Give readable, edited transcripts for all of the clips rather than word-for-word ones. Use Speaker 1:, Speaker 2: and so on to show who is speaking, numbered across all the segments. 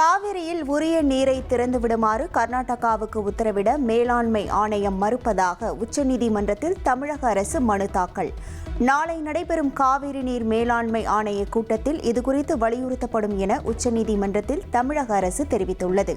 Speaker 1: காவிரியில் உரிய நீரை திறந்துவிடுமாறு கர்நாடகாவுக்கு உத்தரவிட மேலாண்மை ஆணையம் மறுப்பதாக உச்சநீதிமன்றத்தில் தமிழக அரசு மனு தாக்கல். நாளை நடைபெறும் காவிரி நீர் மேலாண்மை ஆணைய கூட்டத்தில் இதுகுறித்து வலியுறுத்தப்படும் என உச்சநீதிமன்றத்தில் தமிழக அரசு தெரிவித்துள்ளது.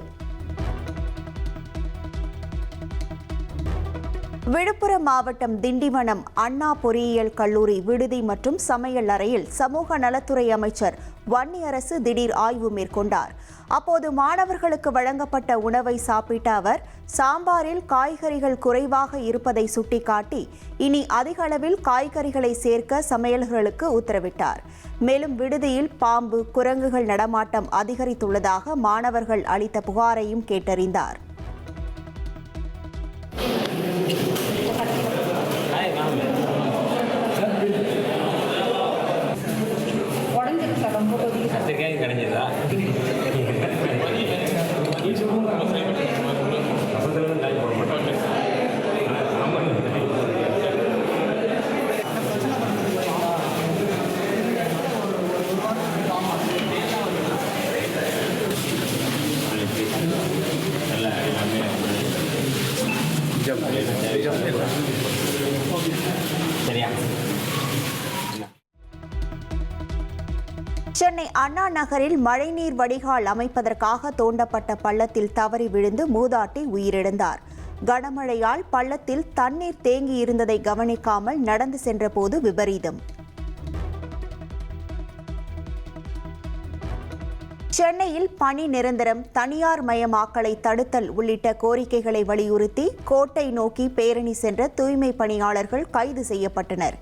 Speaker 1: விழுப்புரம் மாவட்டம் திண்டிவனம் அண்ணா பொறியியல் கல்லூரி விடுதி மற்றும் சமையல் அறையில் சமூக நலத்துறை அமைச்சர் வன்னியரசு திடீர் ஆய்வு மேற்கொண்டார். அப்போது மாணவர்களுக்கு வழங்கப்பட்ட உணவை சாப்பிட்ட அவர் சாம்பாரில் காய்கறிகள் குறைவாக இருப்பதை சுட்டிக்காட்டி இனி அதிக அளவில் காய்கறிகளை சேர்க்க சமையல்களுக்கு உத்தரவிட்டார். மேலும் விடுதியில் பாம்பு, குரங்குகள் நடமாட்டம் அதிகரித்துள்ளதாக மாணவர்கள் அளித்த புகாரையும் கேட்டறிந்தார். சென்னை அண்ணா நகரில் மழைநீர் வடிகால் அமைப்பதற்காக தோண்டப்பட்ட பள்ளத்தில் தவறி விழுந்து மூதாட்டி உயிரிழந்தார். கனமழையால் பள்ளத்தில் தண்ணீர் தேங்கி இருந்ததை கவனிக்காமல் நடந்து சென்றபோது விபரீதம். சென்னையில் பணி நிரந்தரம், தனியார் மயமாக்கலை தடுத்தல் உள்ளிட்ட கோரிக்கைகளை வலியுறுத்தி கோட்டை நோக்கி பேரணி சென்ற தூய்மை பணியாளர்கள் கைது செய்யப்பட்டனர்.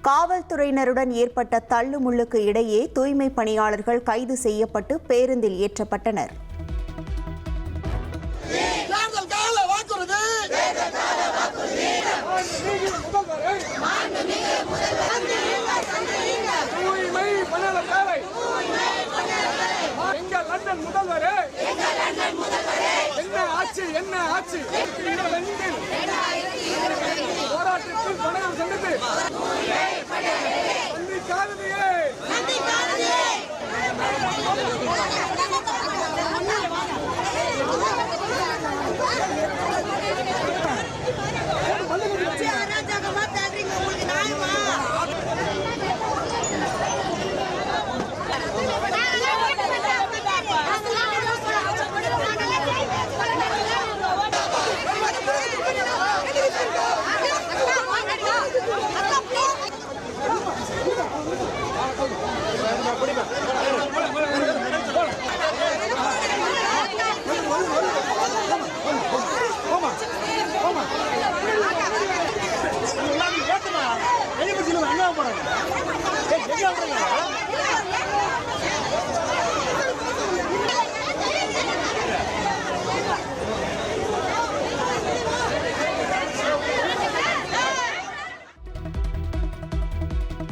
Speaker 1: காவல்துறையினருடன் ஏற்பட்ட தள்ளுமுள்ளுக்கு இடையே தூய்மை பணியாளர்கள் கைது செய்யப்பட்டு பேருந்தில் ஏற்றப்பட்டனர்.
Speaker 2: போராட்டத்தில் பணம் சென்றது.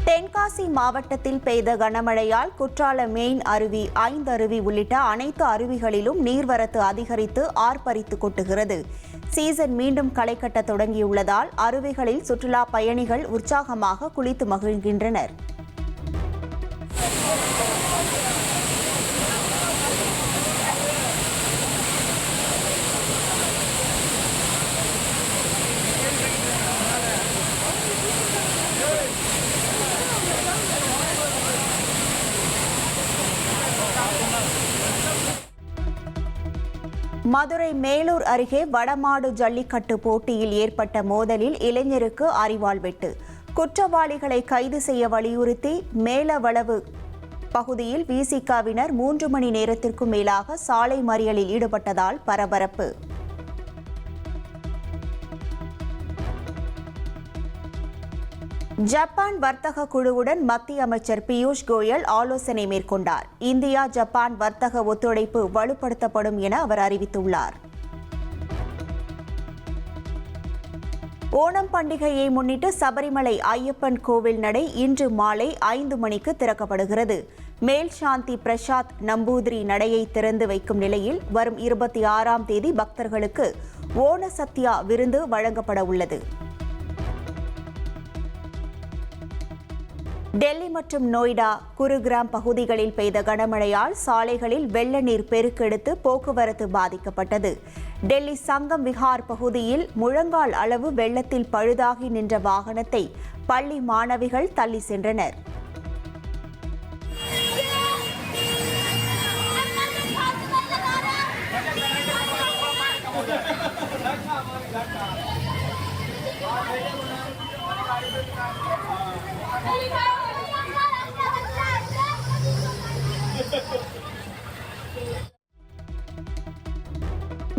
Speaker 1: தென்காசி மாவட்டத்தில் பெய்த கனமழையால் குற்றால மெயின் அருவி, 5 அருவி உள்ளிட்ட அனைத்து அருவிகளிலும் நீர்வரத்து அதிகரித்து ஆர்ப்பரித்து கொட்டுகிறது. சீசன் மீண்டும் களை கட்ட தொடங்கியுள்ளதால் அருவிகளில் சுற்றுலா பயணிகள் உற்சாகமாக குளித்து மகிழ்கின்றனர். மதுரை மேலூர் அருகே வடமாடு ஜல்லிக்கட்டு போட்டியில் ஏற்பட்ட மோதலில் இளைஞருக்கு அரிவாள் வெட்டு. குற்றவாளிகளை கைது செய்ய வலியுறுத்தி மேலவளவு பகுதியில் விசிகவினர் 3 மணி நேரத்திற்கும் மேலாக சாலை மறியலில் ஈடுபட்டதால் பரபரப்பு. ஜப்பான் வர்த்தக குழுவுடன் மத்திய அமைச்சர் பியூஷ் கோயல் ஆலோசனை மேற்கொண்டார். இந்தியா ஜப்பான் வர்த்தக ஒத்துழைப்பு வலுப்படுத்தப்படும் என அவர் அறிவித்துள்ளார். ஓணம் பண்டிகையை முன்னிட்டு சபரிமலை ஐயப்பன் கோவில் நடை இன்று மாலை 5 மணிக்கு திறக்கப்படுகிறது. மேல் சாந்தி பிரசாத் நம்பூதிரி நடையை திறந்து வைக்கும் நிலையில் வரும் 26ஆம் தேதி பக்தர்களுக்கு ஓண சத்யா விருந்து வழங்கப்பட உள்ளது. டெல்லி மற்றும் நொய்டா, குருகிராம் பகுதிகளில் பெய்த கனமழையால் சாலைகளில் வெள்ள நீர் பெருக்கெடுத்து போக்குவரத்து பாதிக்கப்பட்டது. டெல்லி சங்கம் விஹார் பகுதியில் முழங்கால் அளவு வெள்ளத்தில் பழுதாகி நின்ற வாகனத்தை பள்ளி மாணவிகள் தள்ளி சென்றனர்.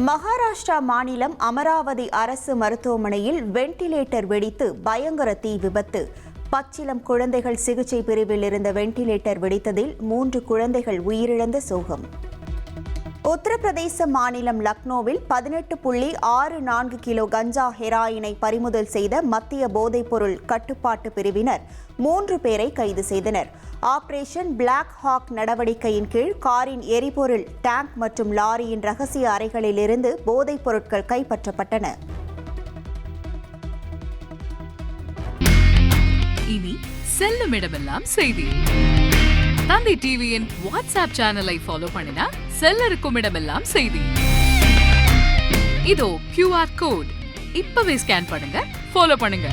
Speaker 1: மகாராஷ்டிரா மாநிலம் அமராவதி அரசு மருத்துவமனையில் வெண்டிலேட்டர் வெடித்து பயங்கர தீ விபத்து. பச்சிளம் குழந்தைகள் சிகிச்சை பிரிவில் இருந்த வெண்டிலேட்டர் வெடித்ததில் 3 குழந்தைகள் உயிரிழந்த சோகம். உத்தரப்பிரதேச மாநிலம் லக்னோவில் 18.64 கிலோ கஞ்சா ஹெராயினை பறிமுதல் செய்த மத்திய போதைப்பொருள் கட்டுப்பாட்டு பிரிவினர் 3 பேரை கைது செய்தனர். ஆபரேஷன் பிளாக் ஹாக் நடவடிக்கையின் கீழ் காரின் எரிபொருள் டேங்க் மற்றும் லாரியின் ரகசிய அறைகளில் இருந்து போதைப் பொருட்கள் கைப்பற்றப்பட்டன.
Speaker 3: இனி செல்லும் இடமெல்லாம் செய்தி. தந்தி டிவியின் வாட்ஸ்அப் சேனலை ஃபாலோ பண்ணினா செல்லருக்கும் இடமெல்லாம் செய்தி. இதோ QR கோட் இப்பவே ஸ்கேன் பண்ணுங்க, ஃபாலோ பண்ணுங்க.